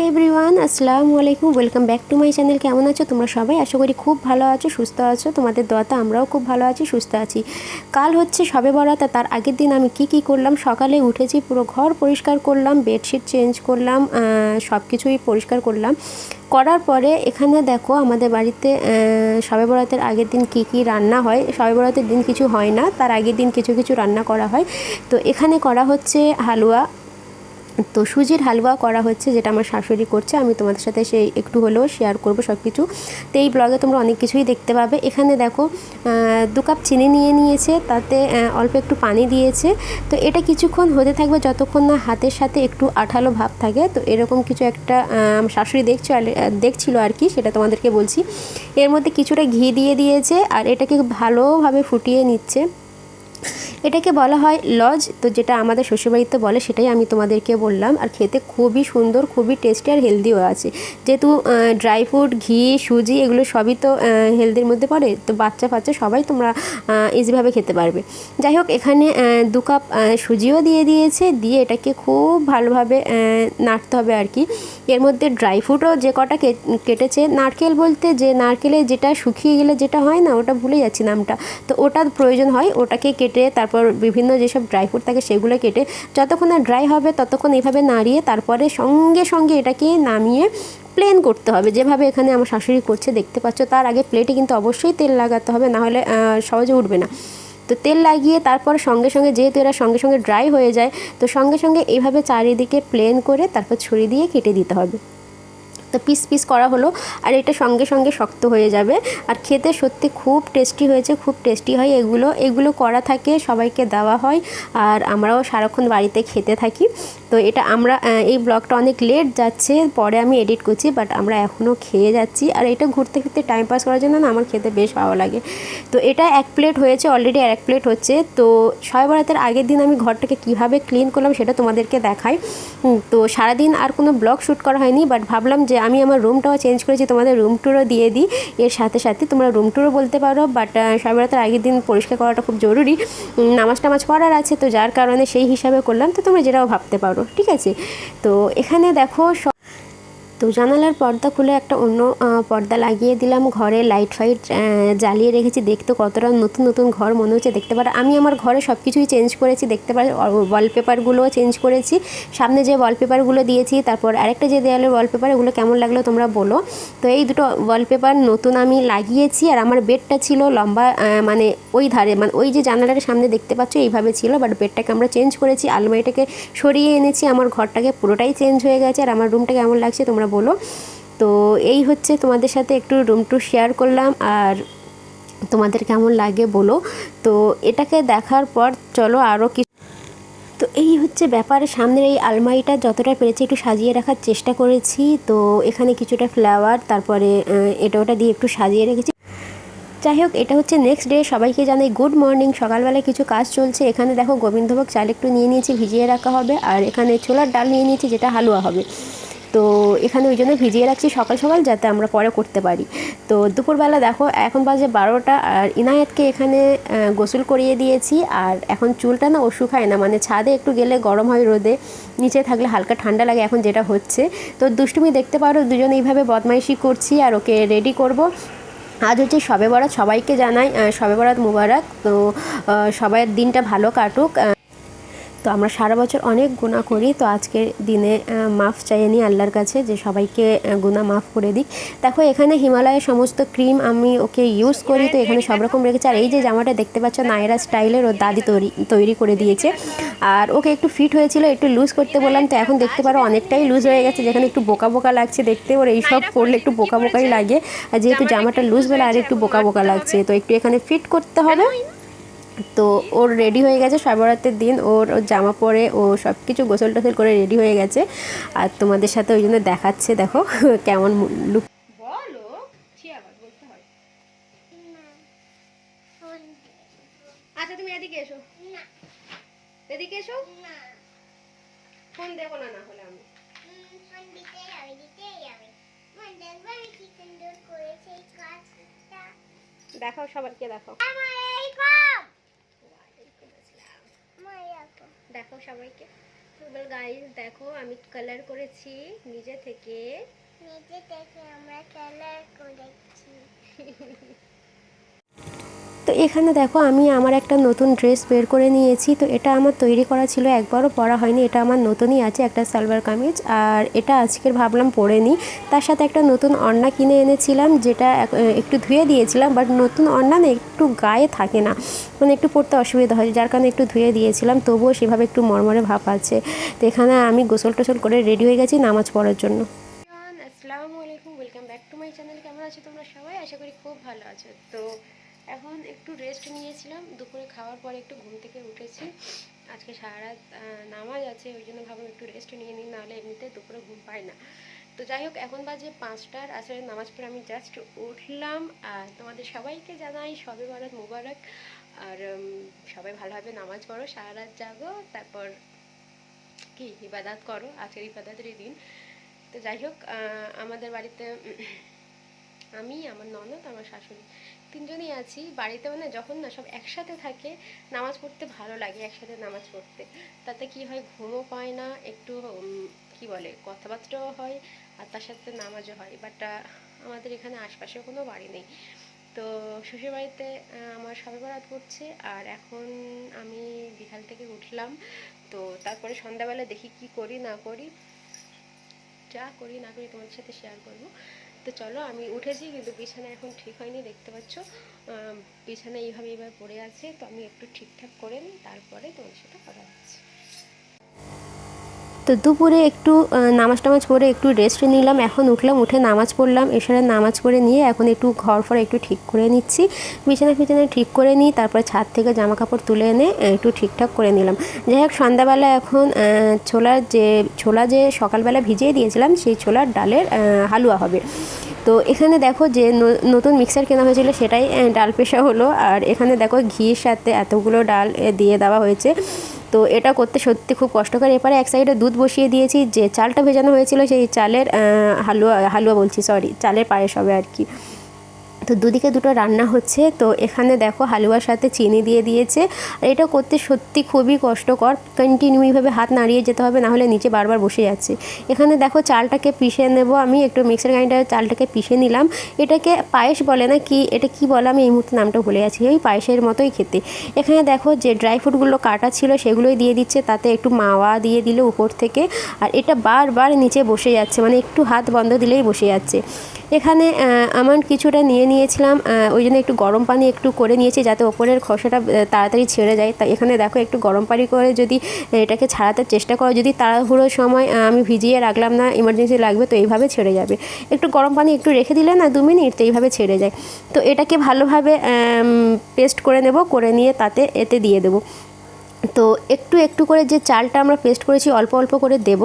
Everyone, আসসালামু আলাইকুম। Welcome back to my channel. কেমন আছো তোমরা সবাই? আশা করি খুব ভালো আছো, সুস্থ আছো। তোমাদের দোয়াতে আমরাও খুব ভালো আছি, সুস্থ আছি। কাল হচ্ছে শবে বরাত, তার আগের দিন আমি কি করলাম, সকালে উঠেছি, পুরো ঘর পরিষ্কার করলাম, বেডশিট চেঞ্জ করলাম, সব কিছুই পরিষ্কার করলাম। করার পরে এখানে দেখো আমাদের বাড়িতে শবে বরাতের আগের দিন কি রান্না হয়। শবে বরাতের দিন কিছু হয় না, তার আগের দিন কিছু রান্না করা হয়। তো এখানে করা হচ্ছে হালুয়া। তো সুজির হালুয়া করা হচ্ছে, যেটা আমার শাশুড়ি করছে। আমি তোমাদের সাথে সেই একটু হলেও শেয়ার করবো সব কিছু। তো এই ব্লগে তোমরা অনেক কিছুই দেখতে পাবে। এখানে দেখো 2 কাপ চিনি নিয়েছে, তাতে অল্প একটু পানি দিয়েছে। তো এটা কিছুক্ষণ হতে থাকবে, যতক্ষণ না হাতের সাথে একটু আঠালো ভাব থাকে। তো এরকম কিছু একটা শাশুড়ি দেখছিল আর কি, সেটা তোমাদেরকে বলছি। এর মধ্যে কিছুটা ঘি দিয়েছে, আর এটাকে ভালোভাবে ফুটিয়ে নিচ্ছে। এটাকে বলা হয় লজ, তো যেটা আমাদের শ্বশুরবাড়িতে বলে সেটাই আমি তোমাদেরকে বললাম। আর খেতে খুবই সুন্দর, খুবই টেস্টি আর হেলদিও আছে, যেহেতু ড্রাই ফ্রুট, ঘি, সুজি এগুলো সবই তো হেলদির মধ্যে পড়ে। তো বাচ্চা সবাই তোমরা ইজিভাবে খেতে পারবে। যাই হোক, এখানে 2 কাপ সুজিও দিয়েছে, দিয়ে এটাকে খুব ভালোভাবে নাড়তে হবে আর কি। এর মধ্যে ড্রাই ফ্রুটও যে কটা কেটেছে, নারকেল বলতে যে নারকেলের যেটা শুকিয়ে গেলে যেটা হয় না, ওটা ভুলে যাচ্ছি নামটা, তো ওটা প্রয়োজন হয়, ওটাকে কেটে তারপর বিভিন্ন যেসব ড্রাই ফ্রুট থাকে সেগুলো কেটে যতক্ষণ না ড্রাই হবে ততক্ষণ এইভাবে নাড়িয়ে তারপরে সঙ্গে এটাকে নামিয়ে প্লেন করতে হবে, যেভাবে এখানে আমার শাশুড়ি করছে দেখতে পাচ্ছ। তার আগে প্লেটে কিন্তু অবশ্যই তেল লাগাতে হবে, নাহলে সহজে উঠবে না। তো তেল লাগিয়ে তারপর সঙ্গে যেহেতু এরা সঙ্গে ড্রাই হয়ে যায়, তো সঙ্গে এইভাবে চারিদিকে প্লেন করে তারপর ছুরি দিয়ে কেটে দিতে হবে। তো পিস করা হলো, আর এটা সঙ্গে শক্ত হয়ে যাবে। আর খেতে সত্যি খুব টেস্টি হয়েছে, খুব টেস্টি হয়। এগুলো করা থাকে, সবাইকে দেওয়া হয়, আর আমরাও সারাক্ষণ বাড়িতে খেতে থাকি। তো এটা আমরা এই ব্লগটা অনেক লেট যাচ্ছে, পরে আমি এডিট করছি, বাট আমরা এখনও খেয়ে যাচ্ছি। আর এটা ঘুরতে টাইম পাস করার জন্য না আমার খেতে বেশ ভালো লাগে। তো এটা 1 প্লেট হয়েছে, অলরেডি আর 1 প্লেট হচ্ছে। তো শবে বরাতের আগের দিন আমি ঘরটাকে কিভাবে ক্লিন করলাম সেটা তোমাদেরকে দেখাই। তো সারাদিন আর কোনো ব্লগ শ্যুট করা হয়নি, বাট ভাবলাম যে আমি আমার রুমটাও চেঞ্জ করেছি, তোমাদের রুম ট্যুরও দিয়ে দিই। এর সাথে তোমরা রুম ট্যুরও বলতে পারো, বাট শবে বরাতের আগের দিন পরিষ্কার করাটা খুব জরুরি, নামাজ পড়ার আছে, তো যার কারণে সেই হিসাবে করলাম। তো তোমরা যেটাও ভাবতে পারো, ঠিক আছে। তো এখানে দেখো তো জানালার পর্দা খুলে একটা অন্য পর্দা লাগিয়ে দিলাম, ঘরে লাইট ফাইট জ্বালিয়ে রেখেছি। দেখতে কতটা নতুন ঘর মনে হচ্ছে, দেখতে পারো। আমি আমার ঘরে সব কিছুই চেঞ্জ করেছি, দেখতে পারো। ওয়ালপেপারগুলোও চেঞ্জ করেছি, সামনে যে ওয়ালপেপারগুলো দিয়েছি, তারপর আরেকটা যে দেওয়ালের ওয়ালপেপার, এগুলো কেমন লাগলো তোমরা বলো। তো এই দুটো ওয়ালপেপার নতুন আমি লাগিয়েছি। আর আমার বেডটা ছিল লম্বা, মানে ওই ধারে, মানে ওই যে জানালার সামনে দেখতে পাচ্ছ এইভাবে ছিল, বাট বেডটাকে আমরা চেঞ্জ করেছি, আলমারিটাকে সরিয়ে এনেছি, আমার ঘরটাকে পুরোটাই চেঞ্জ হয়ে গেছে। আর আমার রুমটা কেমন লাগছে তোমরা বলো। তো এই হচ্ছে, তোমাদের সাথে একটু রুম ট্যুর শেয়ার করলাম, আর তোমাদের কেমন লাগে বলো। তো এটাকে দেখার পর চলো আরও কিছু। তো এই হচ্ছে ব্যাপার, সামনের এই আলমারিটা যতটা পেরেছি একটু সাজিয়ে রাখার চেষ্টা করেছি। তো এখানে কিছুটা ফ্লাওয়ার, তারপরে ওটা দিয়ে একটু সাজিয়ে রেখেছি। যাই হোক, এটা হচ্ছে নেক্সট ডে। সবাইকে জানাই গুড মর্নিং। সকালবেলায় কিছু কাজ চলছে। এখানে দেখো গোবিন্দভোগ চাল একটু নিয়ে নিয়েছি, ভিজিয়ে রাখা হবে। আর এখানে ছোলার ডাল নিয়ে নিয়েছি, যেটা হালুয়া হবে। তো এখানে ওই জন্য ভিজিয়ে রাখছি সকাল যাতে আমরা পরে করতে পারি। তো দুপুরবেলা দেখো এখন বাজে 12টা, আর ইনায়েতকে এখানে গোসল করিয়ে দিয়েছি। আর এখন চুলটা না ও শুকায় না, মানে ছাদে একটু গেলে গরম হয়, রোদে নিচে থাকলে হালকা ঠান্ডা লাগে, এখন যেটা হচ্ছে। তো দুষ্টুমি দেখতে পারো, দুজনে এইভাবে বদমাইশি করছি, আর ওকে রেডি করব। আজ হচ্ছে শবে বরাত, সবাইকে জানাই শবে বরাত মুবারক। তো সবাইয়ের দিনটা ভালো কাটুক। তো আমরা সারা বছর অনেক গুনাহ করি, তো আজকের দিনে মাফ চাইয়ে নিই আল্লাহর কাছে, যে সবাইকে গুনাহ মাফ করে দিক। দেখো এখানে হিমালয়ের সমস্ত ক্রিম আমি ওকে ইউজ করি, তো এখানে সব রকম রেখেছে। আর এই যে জামাটা দেখতে পাচ্ছ, নায়রা স্টাইলের ওর দাদি তৈরি করে দিয়েছে। আর ওকে একটু ফিট হয়েছিল, একটু লুজ করতে বললাম, তো এখন দেখতে পারো অনেকটাই লুজ হয়ে গেছে, যেখানে একটু বোকা লাগছে দেখতে। ওর এইসব পরলে একটু বোকাই লাগে, আর যেহেতু জামাটা লুজ বলে আর একটু বোকা লাগছে, তো একটু এখানে ফিট করতে হবে। তো ওর রেডি হয়ে গেছে শবে বরাতের দিন, ওর জামা পরে ও সব কিছু গোসল টোসল করে রেডি হয়ে গেছে। আর তোমাদের সাথে ওই জন্য দেখাচ্ছে, দেখো কেমন লুক। বলো আবার বলতে হয়। আচ্ছা তুমি এদিকে এসো, এদিকে এসো। ফোন দেবো না, না হলে আমি দেখাও সবাইকে, দেখাও দেখো সবাইকে। গাইস দেখো আমি কালার করেছি নিজে থেকে আমরা কালার করেছি। তো এখানে দেখো আমি আমার একটা নতুন ড্রেস বের করে নিয়েছি। তো এটা আমার তৈরি করা ছিল, একবারও পরা হয়নি, এটা আমার নতুনই আছে, একটা সালোয়ার কামিজ। আর এটা আজকের ভাবলাম পরে নিই। তার সাথে একটা নতুন ওড়না কিনে এনেছিলাম, যেটা একটু ধুয়ে দিয়েছিলাম, বাট নতুন ওড়না না একটু গায়ে থাকে না, মানে একটু পরতে অসুবিধা হয়, যার কারণে একটু ধুয়ে দিয়েছিলাম, তবুও সেভাবে একটু মরমরে ভাব আছে। তো এখানে আমি গোসল টোসল করে রেডি হয়ে গেছি নামাজ পড়ার জন্য। আসসালামু আলাইকুম, welcome back to my channel. কেমন আছো তোমরা সবাই? আশা করি খুব ভালো আছো। তো এখন একটু রেস্ট নিয়েছিলাম, দুপুরে খাওয়ার পরে একটু ঘুম থেকে উঠেছি। আজকে সারা রাত নামাজ আছে, ওই জন্য ভাবলাম একটু রেস্ট নিয়ে নিই, নাহলে এমনিতে দুপুরে ঘুম পাই না। তো যাই হোক, এখন বাজে 5টার, আসলে নামাজ পড়ে আমি জাস্ট উঠলাম। আর তোমাদের সবাইকে জানাই শবে বরাত মুবারক। আর সবাই ভালোভাবে নামাজ পড়ো, সারা রাত জাগো, তারপর কি ইবাদত করো, আজকের ইবাদতের দিন। তো যাই হোক, আমাদের বাড়িতে আমি, আমার ননদ, আমার শাশুড়ি, তিনজনই আছি বাড়িতে। মানে যখন না সব একসাথে থাকে, নামাজ পড়তে ভালো লাগে, একসাথে নামাজ পড়তে। তাতে কি হয়, ঘুমও পায় না, একটু কি বলে কথাবার্তাও হয়, আর তার সাথে নামাজও হয়। বাট আমাদের এখানে আশপাশে কোনো বাড়ি নেই। তো শ্বশুরবাড়িতে আমার শবে বরাত করছে। আর এখন আমি বিকাল থেকে উঠলাম, তো তারপরে সন্ধ্যাবেলা দেখি কি করি না করি, যা করি না করি তোমাদের সাথে শেয়ার করব। তো চলো, আমি উঠেছি, কিন্তু বিছানা এখন ঠিক হয়নি, দেখতে পাচ্ছ বিছানা এইভাবে পড়ে আছে। তো আমি একটু ঠিকঠাক করে নিই, তারপরে তোমাদের সাথে কথা হচ্ছে। তো দুপুরে একটু নামাজ টামাজ পড়ে একটু রেস্ট নিলাম, এখন উঠলাম, উঠে নামাজ পড়লাম, এসে নামাজ পড়ে নিয়ে এখন একটু ঘর ফর একটু ঠিক করে নিচ্ছি, বিছানা ফিছানা ঠিক করে নিই, তারপরে ছাদ থেকে জামা কাপড় তুলে এনে একটু ঠিকঠাক করে নিলাম। যাই হোক, সন্ধ্যাবেলা এখন ছোলা যে সকালবেলা ভিজিয়ে দিয়েছিলাম, সেই ছোলার ডালের হালুয়া হবে। তো এখানে দেখো যে নতুন মিক্সার কেনা হয়েছিল, সেটাই ডাল পেশা হলো। আর এখানে দেখো ঘির সাথে এতগুলো ডাল দিয়ে দেওয়া হয়েছে। তো এটা করতে সত্যি খুব কষ্টকর। এপারে এক সাইডে দুধ বসিয়ে দিয়েছি, যে চালটা ভেজানো হয়েছিল সেই চালের হালুয়া বলছি, সরি, চালের পায়েস হবে আর কি। তো দুদিকে দুটো রান্না হচ্ছে। তো এখানে দেখো হালুয়ার সাথে চিনি দিয়ে দিয়েছে। আর এটা করতে সত্যি খুবই কষ্টকর, কন্টিনিউভাবে হাত নাড়িয়ে যেতে হবে, নাহলে নিচে বারবার বসে যাচ্ছে। এখানে দেখো চালটাকে পিষে নেব, আমি একটু মিক্সার গ্রাইন্ডারে চালটাকে পিষে নিলাম। এটাকে পায়েস বলে না কি, এটা কি বলে আমি এই মুহূর্তে নামটা ভুলে গেছি, ওই পায়েসের মতোই খেতে। এখানে দেখো যে ড্রাই ফ্রুটগুলো কাটা ছিল সেগুলোই দিয়ে দিচ্ছে, তাতে একটু মাওয়া দিয়ে দিল উপর থেকে। আর এটা বারবার নিচে বসে যাচ্ছে, মানে একটু হাত বন্ধ দিলেই বসে যাচ্ছে। এখানে আমার কিছুটা নিয়ে নিয়েছিলাম, ওই জন্য একটু গরম পানি একটু করে নিয়েছি, যাতে ওপরের খসাটা তাড়াতাড়ি ছেড়ে যায়। তাই এখানে দেখো একটু গরম পানি করে যদি এটাকে ছাড়াতে চেষ্টা করো, যদি তাড়াহুড়োর সময় আমি ভিজিয়ে রাখলাম না, ইমার্জেন্সি লাগবে, তো এইভাবে ছেড়ে যাবে। একটু গরম পানি একটু রেখে দিলে না 2 মিনিট, তো এইভাবে ছেড়ে যায়। তো এটাকে ভালোভাবে পেস্ট করে নেব, করে নিয়ে তাতে এতে দিয়ে দেবো। তো একটু একটু করে যে চালটা আমরা পেস্ট করেছি অল্প অল্প করে দেব,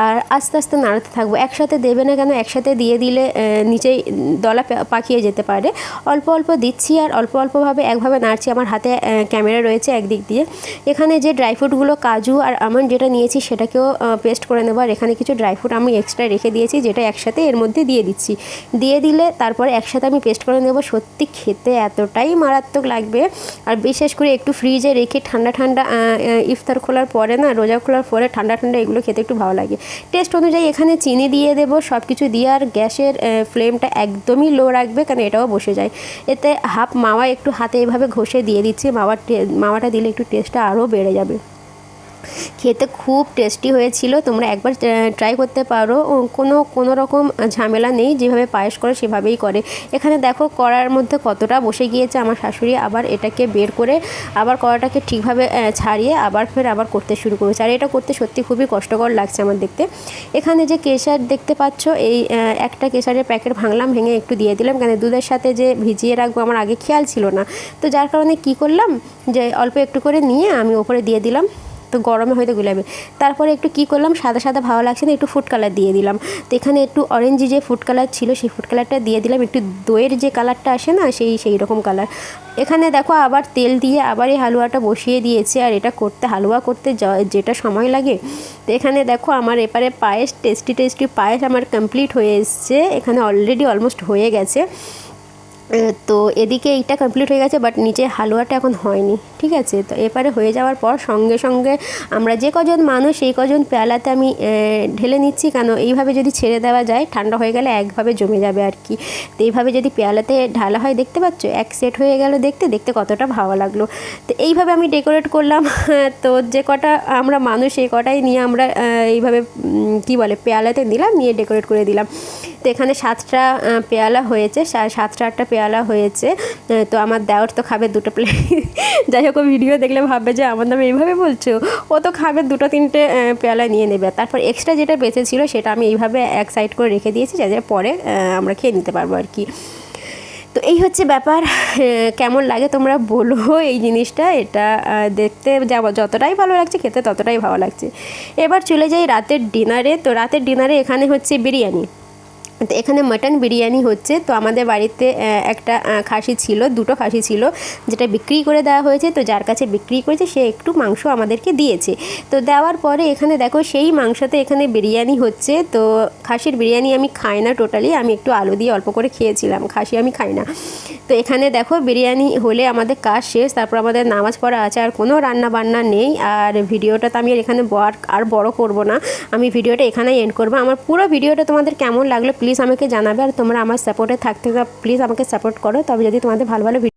আর আস্তে আস্তে নাড়াতে থাকবো। একসাথে দেবে না, কেন একসাথে দিয়ে দিলে নিচেই দলা পাকিয়ে যেতে পারে। অল্প অল্প দিচ্ছি আর অল্প অল্পভাবে একভাবে নাড়ছি। আমার হাতে ক্যামেরা রয়েছে একদিক দিয়ে। এখানে যে ড্রাই ফ্রুটগুলো কাজু আর আমন্ড যেটা নিয়েছি সেটাকেও পেস্ট করে নেবো। আর এখানে কিছু ড্রাই ফ্রুট আমি এক্সট্রা রেখে দিয়েছি, যেটা একসাথে এর মধ্যে দিয়ে দিচ্ছি। দিয়ে দিলে তারপরে একসাথে আমি পেস্ট করে নেব। সত্যি খেতে এতটাই মারাত্মক লাগবে। আর বিশেষ করে একটু ফ্রিজে রেখে ঠান্ডা ঠান্ডা ইফতার খোলার পরে না, রোজা খোলার পরে ঠান্ডা ঠান্ডা এগুলো খেতে একটু ভালো লাগে। টেস্ট অনুযায়ী এখানে চিনি দিয়ে দেবো, সব কিছু দিয়ে। আর গ্যাসের ফ্লেমটা একদমই লো রাখবে, কারণ এটাও বসে যায়। এতে হাফ মাওয়া একটু হাতে এভাবে ঘষে দিয়ে দিচ্ছি, মাওয়াটা দিলে একটু টেস্টটা আরও বেড়ে যাবে। খেতে খুব টেস্টি হয়েছিল। তোমরা একবার ট্রাই করতে পারো, কোনো রকম ঝামেলা নেই, যেভাবে পায়েস করে সেভাবেই করে। এখানে দেখো কড়ার মধ্যে কতটা বসে গিয়েছে আমার শাশুড়ি, আবার এটাকে বের করে আবার কড়াটাকে ঠিকভাবে ছাড়িয়ে আবার করতে শুরু করেছে। আর এটা করতে সত্যি খুবই কষ্টকর লাগছে আমার দেখতে। এখানে যে কেশর দেখতে পাচ্ছ, এই একটা কেশরের প্যাকেট ভাঙলাম, ভেঙে একটু দিয়ে দিলাম, কেন দুধের সাথে যে ভিজিয়ে রাখবো আমার আগে খেয়াল ছিল না, তো যার কারণে কি করলাম যে অল্প একটু করে নিয়ে আমি ওপরে দিয়ে দিলাম, তো গরমে হয়তো গুলাবে। তারপরে একটু কি করলাম, সাদা সাদা ভালো লাগছে না, একটু ফুড কালার দিয়ে দিলাম। তো এখানে একটু অরেঞ্জি যে ফুড কালার ছিল সেই ফুড কালারটা দিয়ে দিলাম, একটু দইয়ের যে কালারটা আসে না সেই রকম কালার। এখানে দেখো আবার তেল দিয়ে আবার এই হালুয়াটা বসিয়ে দিয়েছে। আর এটা করতে, হালুয়া করতে যেটা সময় লাগে, তো এখানে দেখো আমার এপারে পায়েস, টেস্টি পায়েস আমার কমপ্লিট হয়ে এসছে। এখানে অলরেডি অলমোস্ট হয়ে গেছে। তো এদিকে এইটা কমপ্লিট হয়ে গেছে, বাট নিচে হালুয়াটা এখন হয়নি, ঠিক আছে। তো এপারে হয়ে যাওয়ার পর সঙ্গে সঙ্গে আমরা যে কজন মানুষ সেই কজন পেয়ালাতে আমি ঢেলে নিচ্ছি, কেন এইভাবে যদি ছেড়ে দেওয়া যায় ঠান্ডা হয়ে গেলে একভাবে জমে যাবে আর কি। তো এইভাবে যদি পেয়ালাতে ঢালা হয়, দেখতে পাচ্ছ এক সেট হয়ে গেল, দেখতে কতটা ভালো লাগলো। তো এইভাবে আমি ডেকোরেট করলাম। তো যে কটা আমরা মানুষ সেই কটাই নিয়ে আমরা এইভাবে কি বলে পেয়ালাতে নিলাম, নিয়ে ডেকোরেট করে দিলাম। তো এখানে 7টা পেয়ালা হয়েছে, 7টা 8টা পেয়ালা হয়েছে। তো আমার দেওর তো খাবে 2টো প্লেট। যাই হোক, ভিডিও দেখলে ভাববে যে আমার নামে এইভাবে বলছো, ও তো খাবে 2টো 3টে পেয়ালা নিয়ে নেবে। তারপর এক্সট্রা যেটা বেঁচে ছিল সেটা আমি এইভাবে এক সাইড করে রেখে দিয়েছি, যাতে পরে আমরা খেয়ে নিতে পারবো আর কি। তো এই হচ্ছে ব্যাপার। কেমন লাগে তোমরা বলো এই জিনিসটা। এটা দেখতে যতটাই ভালো লাগছে, খেতে ততটাই ভালো লাগছে। এবার চলে যাই রাতের ডিনারে। তো রাতের ডিনারে এখানে হচ্ছে বিরিয়ানি। তো এখানে মাটন বিরিয়ানি হচ্ছে। তো আমাদের বাড়িতে একটা খাসি ছিল, 2টো খাসি ছিল, যেটা বিক্রি করে দেওয়া হয়েছে। তো যার কাছে বিক্রি করেছে সে একটু মাংস আমাদেরকে দিয়েছে। তো দেওয়ার পরে এখানে দেখো সেই মাংসতে এখানে বিরিয়ানি হচ্ছে। তো খাসির বিরিয়ানি আমি খাই না টোটালি, আমি একটু আলু দিয়ে অল্প করে খেয়েছিলাম, খাসি আমি খাই না। তো এখানে দেখো বিরিয়ানি হলে আমাদের কাজ শেষ, তারপর আমাদের নামাজ পড়া আছে, আর কোনো রান্না বান্না নেই। আর ভিডিওটা তো আমি এখানে আর বড় করব না, আমি ভিডিওটা এখানেই এন্ড করবো। আমার পুরো ভিডিওটা তোমাদের কেমন লাগলো প্লিজ আমাকে জানাবে। আর তোমরা আমার সাপোর্টে থাকতে প্লিজ আমাকে সাপোর্ট করো, তবে যদি তোমাদের ভালো